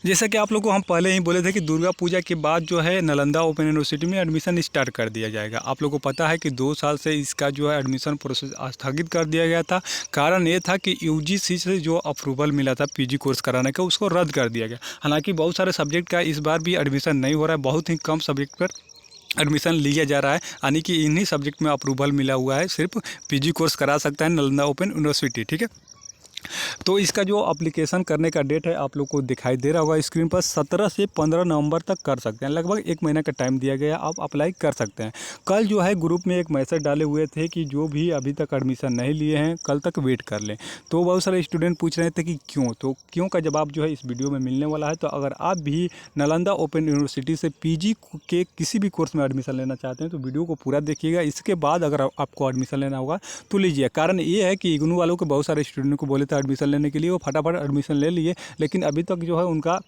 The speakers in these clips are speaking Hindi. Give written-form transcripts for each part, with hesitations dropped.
जैसा कि आप लोगों को हम पहले ही बोले थे कि दुर्गा पूजा के बाद जो है नालंदा ओपन यूनिवर्सिटी में एडमिशन स्टार्ट कर दिया जाएगा। आप लोगों को पता है कि 2 साल से इसका जो है एडमिशन प्रोसेस स्थगित कर दिया गया था। कारण ये था कि यूजीसी से जो अप्रूवल मिला था पीजी कोर्स कराने का, उसको रद्द कर दिया गया। हालांकि बहुत सारे सब्जेक्ट का इस बार भी एडमिशन नहीं हो रहा है, बहुत ही कम सब्जेक्ट पर एडमिशन लिया जा रहा है, यानी कि इन्हीं सब्जेक्ट में अप्रूवल मिला हुआ है। सिर्फ पीजी कोर्स करा सकता है नालंदा ओपन यूनिवर्सिटी, ठीक है। तो इसका जो एप्लीकेशन करने का डेट है आप लोग को दिखाई दे रहा होगा स्क्रीन पर, 17 से 15 नवंबर तक कर सकते हैं। लगभग 1 महीना का टाइम दिया गया, आप अप्लाई कर सकते हैं। कल जो है ग्रुप में एक मैसेज डाले हुए थे कि जो भी अभी तक एडमिशन नहीं लिए हैं कल तक वेट कर लें। तो बहुत सारे स्टूडेंट पूछ रहे थे कि क्यों, तो क्यों का जवाब जो है इस वीडियो में मिलने वाला है। तो अगर आप भी नालंदा ओपन यूनिवर्सिटी से पीजी के किसी भी कोर्स में एडमिशन लेना चाहते हैं तो वीडियो को पूरा देखिएगा। इसके बाद अगर आपको एडमिशन लेना होगा तो लीजिए। कारण ये है कि इग्नू वालों को बहुत सारे स्टूडेंट को बोले थे एडमिशन लेने के लिए, वो फटाफट एडमिशन ले लिए, लेकिन अभी तक जो है उनका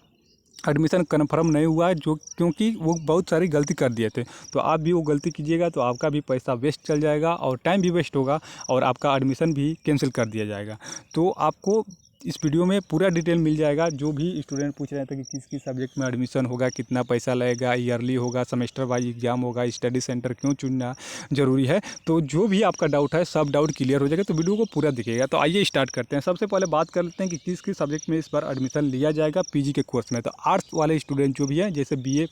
एडमिशन कन्फर्म नहीं हुआ है, जो क्योंकि वो बहुत सारी गलती कर दिए थे। तो आप भी वो गलती कीजिएगा तो आपका भी पैसा वेस्ट चल जाएगा और टाइम भी वेस्ट होगा और आपका एडमिशन भी कैंसिल कर दिया जाएगा। तो आपको इस वीडियो में पूरा डिटेल मिल जाएगा। जो भी स्टूडेंट पूछ रहे थे कि किस किस सब्जेक्ट में एडमिशन होगा, कितना पैसा लगेगा, ईयरली होगा, सेमेस्टर वाइज एग्जाम होगा, स्टडी सेंटर क्यों चुनना ज़रूरी है, तो जो भी आपका डाउट है सब डाउट क्लियर हो जाएगा। तो वीडियो को पूरा दिखेगा। तो आइए स्टार्ट करते हैं। सबसे पहले बात कर लेते हैं कि किस किस सब्जेक्ट में इस बार एडमिशन लिया जाएगा पीजी के कोर्स में। तो आर्ट्स वाले स्टूडेंट जो भी हैं, जैसे बीए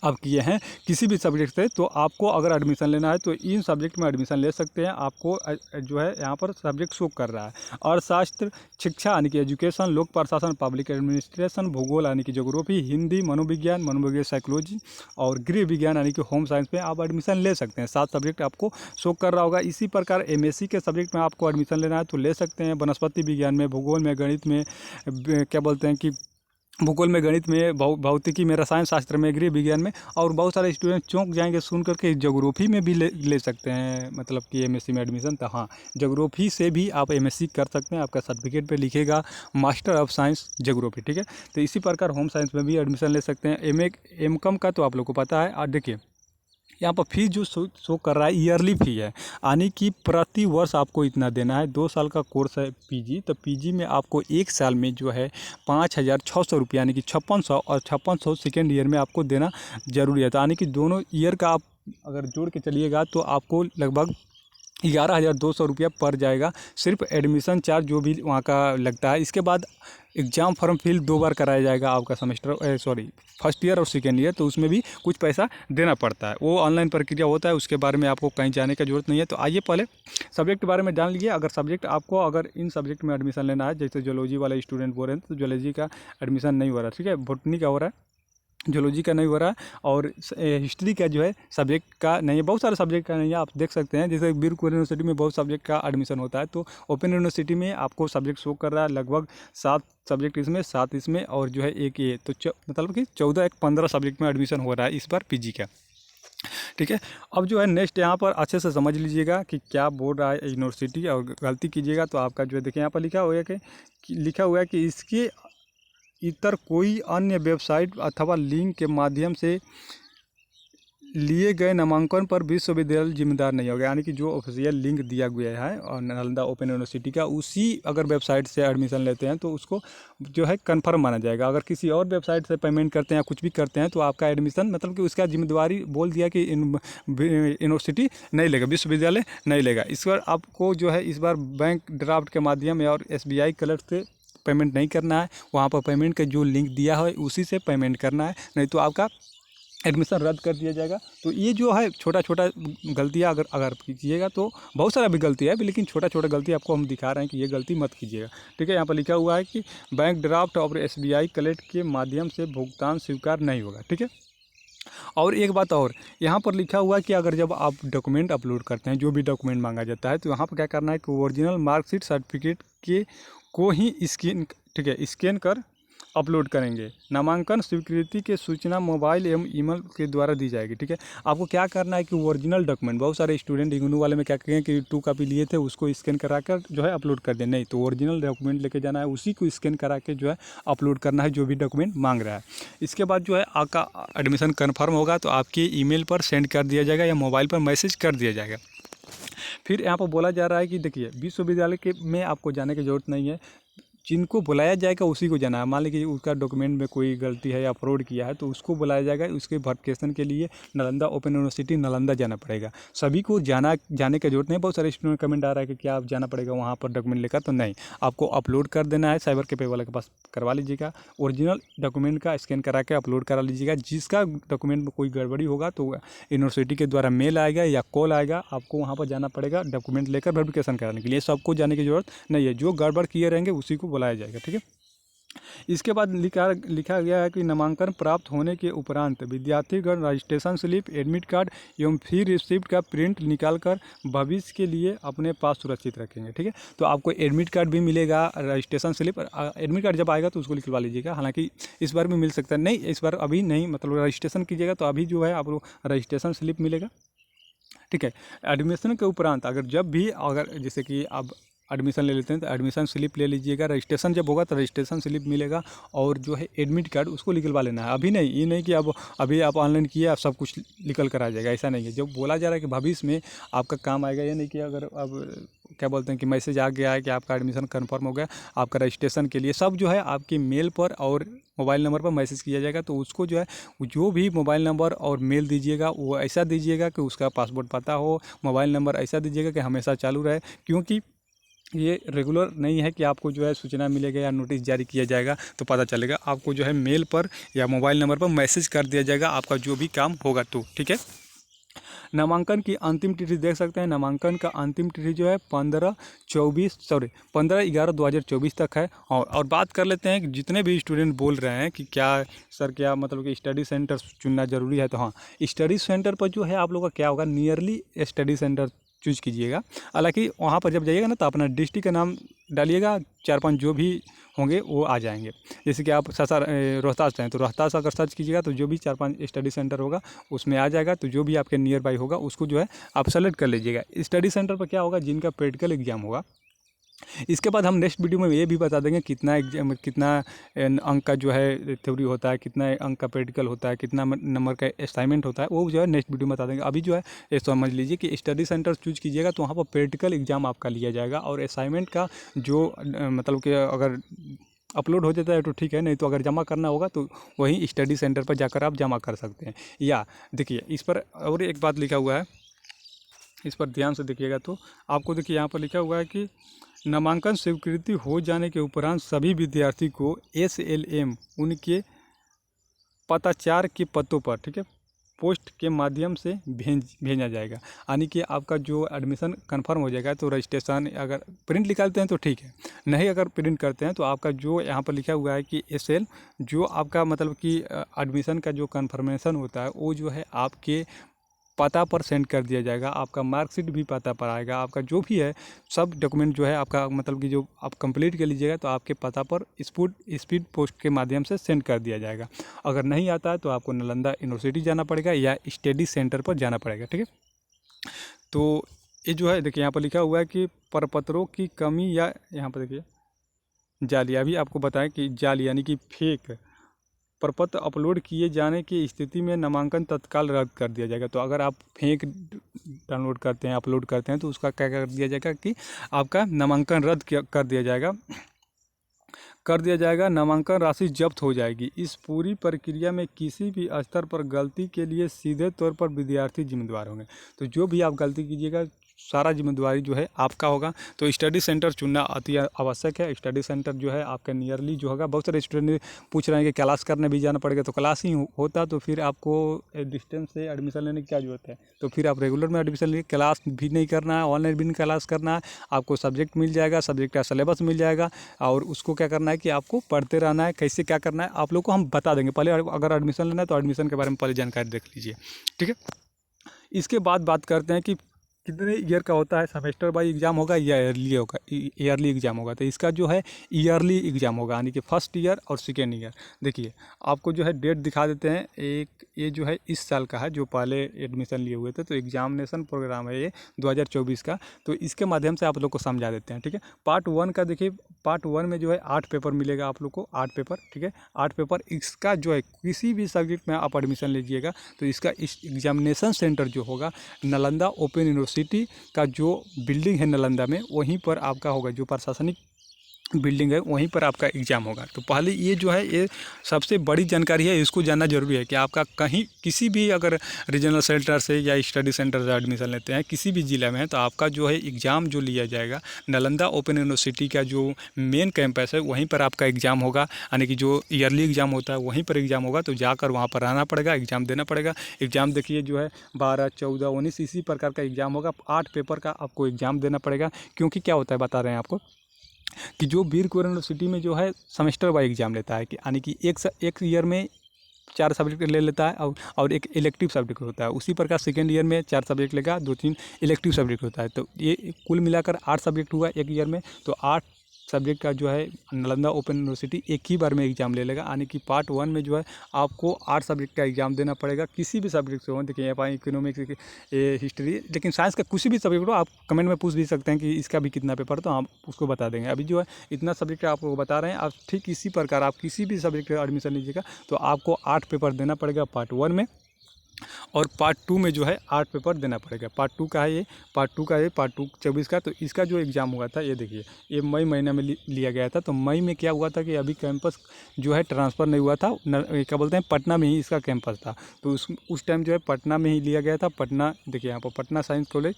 आप किए हैं किसी भी सब्जेक्ट से, तो आपको अगर एडमिशन लेना है तो इन सब्जेक्ट में एडमिशन ले सकते हैं। आपको जो है यहाँ पर सब्जेक्ट शो कर रहा है अर्थशास्त्र, शिक्षा यानी कि एजुकेशन, लोक प्रशासन, पब्लिक एडमिनिस्ट्रेशन, भूगोल यानी कि ज्योग्राफी, हिंदी, मनोविज्ञान साइकोलॉजी और गृह विज्ञान यानी कि होम साइंस में आप एडमिशन ले सकते हैं। 7 सब्जेक्ट आपको शो कर रहा होगा। इसी प्रकार एमएससी के सब्जेक्ट में आपको एडमिशन लेना है तो ले सकते हैं। वनस्पति विज्ञान में, भूगोल में, गणित में, क्या बोलते हैं कि भूगोल में, गणित में, भौतिकी में, रसायन शास्त्र में, गृह विज्ञान में, और बहुत सारे स्टूडेंट चौंक जाएंगे सुन करके ज्योग्राफी में भी ले सकते हैं, मतलब कि एमएससी में एडमिशन। तो हाँ, ज्योग्राफी से भी आप एमएससी कर सकते हैं। आपका सर्टिफिकेट पे लिखेगा मास्टर ऑफ साइंस ज्योग्राफी, ठीक है। तो इसी प्रकार होम साइंस में भी एडमिशन ले सकते हैं। एम कॉम का तो आप लोग को पता है। और देखिए यहाँ पर फीस जो शो कर रहा है ईयरली फ़ी है, यानी कि प्रति वर्ष आपको इतना देना है। 2 साल का कोर्स है पीजी, तो पीजी में आपको 1 साल में जो है 5,600 रुपये यानी कि 5600, और 5600 सेकेंड ईयर में आपको देना जरूरी है। तो यानी कि दोनों ईयर का आप अगर जोड़ के चलिएगा तो आपको लगभग 11,200 रुपया पड़ जाएगा, सिर्फ एडमिशन चार्ज जो भी वहाँ का लगता है। इसके बाद एग्ज़ाम फॉर्म फिल 2 बार कराया जाएगा आपका फर्स्ट ईयर और सेकेंड ईयर, तो उसमें भी कुछ पैसा देना पड़ता है। वो ऑनलाइन प्रक्रिया होता है, उसके बारे में आपको कहीं जाने की जरूरत नहीं है। तो आइए पहले सब्जेक्ट के बारे में जान लीजिए। अगर इन सब्जेक्ट में एडमिशन लेना है, जैसे जूलॉजी वाले स्टूडेंट बोल रहे हैं तो जूलॉजी का एडमिशन नहीं हो रहा, ठीक है। बॉटनी का हो रहा है, जूलॉजी का नहीं हो रहा है, और हिस्ट्री का जो है सब्जेक्ट का नहीं है। बहुत सारे सब्जेक्ट का नहीं है, आप देख सकते हैं। जैसे बीर यूनिवर्सिटी में बहुत सब्जेक्ट का एडमिशन होता है, तो ओपन यूनिवर्सिटी में आपको सब्जेक्ट शो कर रहा है लगभग 7 सब्जेक्ट इसमें, 7 इसमें, और जो है एक ये, तो मतलब कि 14 15 सब्जेक्ट में एडमिशन हो रहा है इस बार पीजी का, ठीक है। अब जो है नेक्स्ट यहाँ पर अच्छे से समझ लीजिएगा कि क्या बोल रहा है यूनिवर्सिटी, और गलती कीजिएगा तो आपका जो है देखिए यहाँ पर लिखा हुआ है कि इसके इतर कोई अन्य वेबसाइट अथवा लिंक के माध्यम से लिए गए नामांकन पर विश्वविद्यालय जिम्मेदार नहीं होगा। यानी कि जो ऑफिशियल लिंक दिया गया है और नालंदा ओपन यूनिवर्सिटी का, उसी अगर वेबसाइट से एडमिशन लेते हैं तो उसको जो है कंफर्म माना जाएगा। अगर किसी और वेबसाइट से पेमेंट करते हैं या कुछ भी करते हैं तो आपका एडमिशन, मतलब कि उसका जिम्मेदारी बोल दिया कि यूनिवर्सिटी नहीं लेगा, विश्वविद्यालय नहीं लेगा। इस बार आपको जो है इस बार बैंक ड्राफ्ट के माध्यम और SBI क्लर्क से पेमेंट नहीं करना है। वहाँ पर पेमेंट का जो लिंक दिया है उसी से पेमेंट करना है, नहीं तो आपका एडमिशन रद्द कर दिया जाएगा। तो ये जो है छोटा छोटा गलतियाँ अगर कीजिएगा तो, बहुत सारा भी गलती है, लेकिन छोटा छोटा गलती आपको हम दिखा रहे हैं कि ये गलती मत कीजिएगा, ठीक है। यहाँ पर लिखा हुआ है कि बैंक ड्राफ्ट और SBI क्लर्क के माध्यम से भुगतान स्वीकार नहीं होगा, ठीक है। और एक बात और, यहाँ पर लिखा हुआ है कि अगर जब आप डॉक्यूमेंट अपलोड करते हैं, जो भी डॉक्यूमेंट मांगा जाता है, तो यहाँ पर क्या करना है कि ओरिजिनल मार्कशीट सर्टिफिकेट के को ही स्कैन, ठीक है, स्कैन कर अपलोड करेंगे। नामांकन स्वीकृति की सूचना मोबाइल एवं ईमेल के द्वारा दी जाएगी, ठीक है। आपको क्या करना है कि ओरिजिनल डॉक्यूमेंट, बहुत सारे स्टूडेंट इग्नू वाले में क्या करें कि 2 कॉपी लिए थे, उसको स्कैन करा कर जो है अपलोड कर दें। नहीं, तो ओरिजिनल डॉक्यूमेंट लेके जाना है, उसी को स्कैन करा के जो है अपलोड करना है, जो भी डॉक्यूमेंट मांग रहा है। इसके बाद जो है आपका एडमिशन कन्फर्म होगा तो आपके ईमेल पर सेंड कर दिया जाएगा या मोबाइल पर मैसेज कर दिया जाएगा। फिर यहाँ पर बोला जा रहा है कि देखिए, विश्वविद्यालय के में आपको जाने की ज़रूरत नहीं है। जिनको बुलाया जाएगा उसी को जाना है। मान लीजिए उसका डॉक्यूमेंट में कोई गलती है या फ्रॉड किया है तो उसको बुलाया जाएगा। उसके वेरिफिकेशन के लिए नालंदा ओपन यूनिवर्सिटी नालंदा जाना पड़ेगा। सभी को जाने की जरूरत नहीं। बहुत सारे स्टूडेंट कमेंट आ रहा है कि क्या आप जाना पड़ेगा वहाँ पर डॉक्यूमेंट लेकर, तो नहीं, आपको अपलोड कर देना है। साइबर कैफे वाले के पास करवा लीजिएगा। ओरिजिनल डॉक्यूमेंट का स्कैन करा के अपलोड करा लीजिएगा। जिसका डॉक्यूमेंट में कोई गड़बड़ी होगा तो यूनिवर्सिटी के द्वारा मेल आएगा या कॉल आएगा, आपको वहाँ पर जाना पड़ेगा डॉक्यूमेंट लेकर वेरिफिकेशन कराने के लिए। सबको जाने की जरूरत नहीं है। जो गड़बड़ किए रहेंगे उसी को बुलाया जाएगा, ठीक है। इसके बाद लिखा गया है कि नामांकन प्राप्त होने के उपरांत विद्यार्थीगण रजिस्ट्रेशन स्लिप, एडमिट कार्ड एवं फी रिसिप्ट का प्रिंट निकालकर भविष्य के लिए अपने पास सुरक्षित रखेंगे, ठीक है। तो आपको एडमिट कार्ड भी मिलेगा, रजिस्ट्रेशन स्लिप। एडमिट कार्ड जब आएगा तो उसको निकलवा लीजिएगा। हालांकि इस बार भी मिल सकता है, नहीं इस बार अभी नहीं, मतलब रजिस्ट्रेशन कीजिएगा तो अभी जो है आपको रजिस्ट्रेशन स्लिप मिलेगा, ठीक है। एडमिशन के उपरांत अगर जैसे कि आप एडमिशन ले लेते हैं तो एडमिशन स्लिप ले लीजिएगा। रजिस्ट्रेशन जब होगा तो रजिस्ट्रेशन स्लिप मिलेगा और जो है एडमिट कार्ड उसको निकलवा लेना है। अभी नहीं, ये नहीं कि अब अभी आप ऑनलाइन किए आप सब कुछ निकल कर आ जाएगा, ऐसा नहीं है। जब बोला जा रहा है कि भविष्य में आपका काम आएगा, ये नहीं कि अगर अब क्या बोलते हैं कि मैसेज आ गया है कि आपका एडमिशन कंफर्म हो गया, आपका रजिस्ट्रेशन के लिए सब जो है आपके मेल पर और मोबाइल नंबर पर मैसेज किया जाएगा। तो उसको जो है जो भी मोबाइल नंबर और मेल दीजिएगा वो ऐसा दीजिएगा कि उसका पासपोर्ट पता हो, मोबाइल नंबर ऐसा दीजिएगा कि हमेशा चालू रहे। क्योंकि ये रेगुलर नहीं है कि आपको जो है सूचना मिलेगा या नोटिस जारी किया जाएगा तो पता चलेगा। आपको जो है मेल पर या मोबाइल नंबर पर मैसेज कर दिया जाएगा आपका जो भी काम होगा, तो ठीक है। नामांकन की अंतिम तिथि देख सकते हैं। नामांकन का अंतिम तिथि जो है 15/11/2024 तक है। और बात कर लेते हैं कि जितने भी स्टूडेंट बोल रहे हैं कि क्या सर क्या मतलब कि स्टडी सेंटर चुनना ज़रूरी है, तो हाँ, स्टडी सेंटर पर जो है आप लोग का क्या होगा, नियरली स्टडी सेंटर चूज कीजिएगा। हालांकि वहाँ पर जब जाइएगा ना तो अपना डिस्ट्रिक्ट का नाम डालिएगा, 4-5 जो भी होंगे वो आ जाएंगे। जैसे कि आप रोहतास हैं तो रोहतास अगर सर्च कीजिएगा तो जो भी 4-5 स्टडी सेंटर होगा उसमें आ जाएगा। तो जो भी आपके नियर बाई होगा उसको जो है आप सेलेक्ट कर लीजिएगा। स्टडी सेंटर पर क्या होगा, जिनका प्रैक्टिकल एग्जाम होगा। इसके बाद हम नेक्स्ट वीडियो में ये भी बता देंगे कितना अंक का जो है थ्योरी होता है, कितना अंक का प्रैक्टिकल होता है, कितना नंबर का असाइनमेंट होता है, वो जो है नेक्स्ट वीडियो में बता देंगे। अभी जो है ये समझ लीजिए कि स्टडी सेंटर चूज कीजिएगा तो वहाँ पर प्रैक्टिकल एग्जाम आपका लिया जाएगा और असाइनमेंट का जो मतलब कि अगर अपलोड हो जाता है तो ठीक है, नहीं तो अगर जमा करना होगा तो वहीं स्टडी सेंटर पर जाकर आप जमा कर सकते हैं। या देखिए इस पर और एक बात लिखा हुआ है, इस पर ध्यान से देखिएगा तो आपको देखिए यहाँ पर लिखा हुआ है कि नामांकन स्वीकृति हो जाने के उपरांत सभी विद्यार्थी को SLM उनके पत्राचार के पतों पर, ठीक है, पोस्ट के माध्यम से भेजा जाएगा। यानी कि आपका जो एडमिशन कंफर्म हो जाएगा तो रजिस्ट्रेशन अगर प्रिंट निकालते हैं तो ठीक है, नहीं अगर प्रिंट करते हैं तो आपका जो यहाँ पर लिखा हुआ है कि SL जो आपका मतलब कि एडमिशन का जो कंफर्मेशन होता है वो जो है आपके पता पर सेंड कर दिया जाएगा। आपका मार्कशीट भी पता पर आएगा। आपका जो भी है सब डॉक्यूमेंट जो है आपका मतलब कि जो आप कंप्लीट कर लीजिएगा तो आपके पता पर स्पीड पोस्ट के माध्यम से सेंड कर दिया जाएगा। अगर नहीं आता है तो आपको नालंदा यूनिवर्सिटी जाना पड़ेगा या स्टडी सेंटर पर जाना पड़ेगा, ठीक है। तो ये जो है देखिए यहाँ पर लिखा हुआ है कि प्रपत्रों की कमी या यहाँ पर देखिए जाली, अभी आपको बताएं कि जाली यानी कि फेक प्रपत्र अपलोड किए जाने की स्थिति में नामांकन तत्काल रद्द कर दिया जाएगा। तो अगर आप फेक डाउनलोड करते हैं, अपलोड करते हैं तो उसका क्या कर दिया जाएगा कि आपका नामांकन रद्द कर दिया जाएगा। नामांकन राशि जब्त हो जाएगी। इस पूरी प्रक्रिया में किसी भी स्तर पर गलती के लिए सीधे तौर पर विद्यार्थी जिम्मेदार होंगे। तो जो भी आप गलती कीजिएगा सारा जिम्मेदारी जो है आपका होगा। तो स्टडी सेंटर चुनना अति आवश्यक है। स्टडी सेंटर जो है आपका नियरली जो होगा। बहुत सारे स्टूडेंट पूछ रहे हैं कि क्लास करने भी जाना पड़ेगा, तो क्लास ही होता तो फिर आपको डिस्टेंस से एडमिशन लेने की क्या जरूरत है। तो फिर आप रेगुलर में एडमिशन लिए, क्लास भी नहीं करना है, ऑनलाइन भी नहीं क्लास करना है, आपको सब्जेक्ट मिल जाएगा, सब्जेक्ट का सिलेबस मिल जाएगा और उसको क्या करना है कि आपको पढ़ते रहना है। कैसे क्या करना है आप लोग को हम बता देंगे। पहले अगर एडमिशन लेना है तो एडमिशन के बारे में पहले जानकारी देख लीजिए, ठीक है। इसके बाद बात करते हैं कि कितने ईयर का होता है, सेमेस्टर बाई एग्ज़ाम होगा या ईयरली एग्ज़ाम होगा। तो इसका जो है ईयरली एग्ज़ाम होगा, यानी कि फर्स्ट ईयर और सेकेंड ईयर। देखिए आपको जो है डेट दिखा देते हैं। एक ये जो है इस साल का है, जो पहले एडमिशन लिए हुए थे, तो एग्जामिनेशन प्रोग्राम है ये 2024 का। तो इसके माध्यम से आप लोग को समझा देते हैं, ठीक है। पार्ट 1 का देखिए, पार्ट 1 में जो है 8 पेपर मिलेगा आप लोग को, 8 पेपर, ठीक है, 8 पेपर। इसका जो है किसी भी सब्जेक्ट में आप एडमिशन लीजिएगा तो इसका एग्जामिनेशन सेंटर जो होगा नालंदा ओपन यूनिवर्सिटी का जो बिल्डिंग है नालंदा में, वहीं पर आपका होगा। जो प्रशासनिक बिल्डिंग है वहीं पर आपका एग्ज़ाम होगा। तो पहले ये जो है ये सबसे बड़ी जानकारी है, इसको जानना ज़रूरी है कि आपका कहीं किसी भी अगर रीजनल सेंटर से या स्टडी सेंटर से एडमिशन लेते हैं किसी भी ज़िले में है तो आपका जो है एग्ज़ाम जो लिया जाएगा नालंदा ओपन यूनिवर्सिटी का जो मेन कैंपस है वहीं पर आपका एग्ज़ाम होगा। यानी कि जो ईयरली एग्ज़ाम होता है वहीं पर एग्ज़ाम होगा, तो जाकर वहाँ पर आना पड़ेगा, एग्ज़ाम देना पड़ेगा। एग्ज़ाम देखिए जो है 12, 14, 19 इसी प्रकार का एग्ज़ाम होगा। 8 पेपर का आपको एग्ज़ाम देना पड़ेगा, क्योंकि क्या होता है बता रहे हैं आपको कि जो वीर कुंवर यूनिवर्सिटी में जो है सेमेस्टर वाइज एग्ज़ाम लेता है, कि यानी कि एक ईयर में 4 सब्जेक्ट ले लेता है और एक इलेक्टिव सब्जेक्ट होता है। उसी प्रकार सेकेंड ईयर में 4 सब्जेक्ट लेगा, 2-3 इलेक्टिव सब्जेक्ट होता है। तो ये कुल मिलाकर 8 सब्जेक्ट हुआ एक ईयर में। तो 8 सब्जेक्ट का जो है नालंदा ओपन यूनिवर्सिटी एक ही बार में एग्ज़ाम ले लेगा। यानी कि पार्ट 1 में जो है आपको 8 सब्जेक्ट का एग्ज़ाम देना पड़ेगा, किसी भी सब्जेक्ट से हो। देखिए यहाँ पर इकोनॉमिक्स, ये हिस्ट्री, लेकिन साइंस का किसी भी सब्जेक्ट हो आप कमेंट में पूछ भी सकते हैं कि इसका भी कितना पेपर, तो हम उसको बता देंगे। अभी जो है इतना सब्जेक्ट आपको बता रहे हैं, आप ठीक इसी प्रकार आप किसी भी सब्जेक्ट का एडमिशन लीजिएगा तो आपको 8 पेपर देना पड़ेगा पार्ट 1 में, और पार्ट 2 में जो है 8 पेपर देना पड़ेगा। पार्ट 2 का है ये, पार्ट 2 का है, पार्ट 2 24 का। तो इसका जो एग्ज़ाम हुआ था ये देखिए ये मई महीना में लिया गया था। तो मई में क्या हुआ था कि अभी कैंपस जो है ट्रांसफ़र नहीं हुआ था, क्या बोलते हैं, पटना में ही इसका कैंपस था। तो उस टाइम जो है पटना में ही लिया गया था। पटना देखिए यहाँ पर पटना साइंस कॉलेज,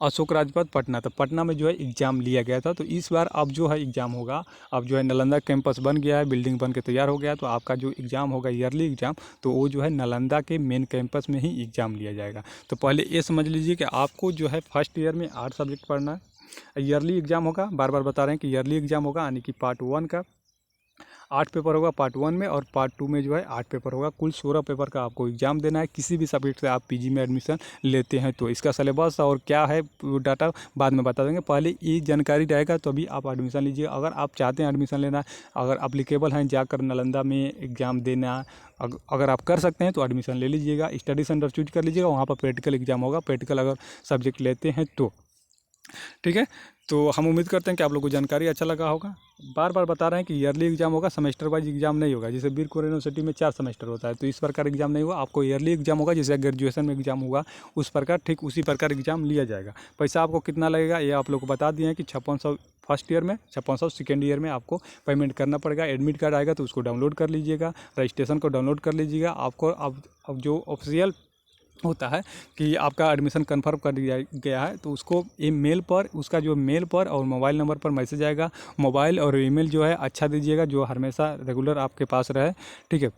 अशोक राजपथ, पटना। तो पटना में जो है एग्ज़ाम लिया गया था। तो इस बार अब जो है एग्ज़ाम होगा, अब जो है नालंदा कैंपस बन गया है, बिल्डिंग बन के तैयार हो गया, तो आपका जो एग्ज़ाम होगा ईयरली एग्ज़ाम, तो वो जो है नालंदा के मेन कैंपस में ही एग्ज़ाम लिया जाएगा। तो पहले ये समझ लीजिए कि आपको जो है फर्स्ट ईयर में 8 सब्जेक्ट पढ़ना है, ईयरली एग्ज़ाम होगा, बार बार बता रहे हैं कि ईयरली एग्ज़ाम होगा। यानी कि पार्ट 1 का 8 पेपर होगा पार्ट 1 में, और पार्ट 2 में जो है 8 पेपर होगा। कुल 16 पेपर का आपको एग्ज़ाम देना है, किसी भी सब्जेक्ट से आप पीजी में एडमिशन लेते हैं तो। इसका सिलेबस और क्या है डाटा बाद में बता देंगे, पहले ये जानकारी रहेगा तो अभी आप एडमिशन लीजिए। अगर आप चाहते हैं एडमिशन लेना, अगर अप्लीकेबल हैं जाकर नालंदा में एग्ज़ाम देना, अगर आप कर सकते हैं तो एडमिशन ले लीजिएगा। स्टडी सेंटर चूज कर लीजिएगा, वहाँ पर प्रैक्टिकल एग्ज़ाम होगा, प्रैक्टिकल अगर सब्जेक्ट लेते हैं तो। ठीक है, तो हम उम्मीद करते हैं कि आप लोगों को जानकारी अच्छा लगा होगा। बार बार बता रहे हैं कि ईयरली एग्ज़ाम होगा, सेमेस्टर वाइज एग्ज़ाम नहीं होगा। जैसे वीर कुंवर यूनिवर्सिटी में 4 सेमेस्टर होता है, तो इस प्रकार एग्ज़ाम नहीं हुआ, आपको ईयरली एग्ज़ाम होगा। जैसे ग्रेजुएशन में एग्ज़ाम हुआ उस प्रकार, ठीक उसी प्रकार एग्ज़ाम लिया जाएगा। पैसा आपको कितना लगेगा ये आप लोग को बता दिए हैं कि 5600 फर्स्ट ईयर में, 5600 सेकेंड ईयर में आपको पेमेंट करना पड़ेगा। एडमिट कार्ड आएगा तो उसको डाउनलोड कर लीजिएगा, रजिस्ट्रेशन को डाउनलोड कर लीजिएगा। आपको अब जो ऑफिशियल होता है कि आपका एडमिशन कंफर्म कर दिया गया है, तो उसको ईमेल पर, उसका जो मेल पर और मोबाइल नंबर पर मैसेज आएगा। मोबाइल और ईमेल जो है अच्छा दीजिएगा, जो हमेशा रेगुलर आपके पास रहे। ठीक है,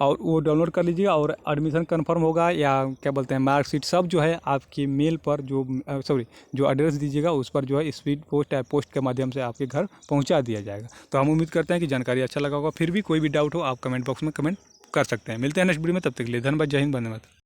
और वो डाउनलोड कर लीजिएगा, और एडमिशन कंफर्म होगा या क्या बोलते हैं मार्कशीट सब जो है आपकी मेल पर जो एड्रेस दीजिएगा उस पर जो है स्पीड पोस्ट या पोस्ट के माध्यम से आपके घर पहुंचा दिया जाएगा। तो हम उम्मीद करते हैं कि जानकारी अच्छा लगा होगा। फिर भी कोई भी डाउट हो आप कमेंट बॉक्स में कमेंट कर सकते हैं। मिलते हैं नेक्स्ट वीडियो में, तब तक के लिए धन्यवाद। जय हिंद, वंदे मातरम।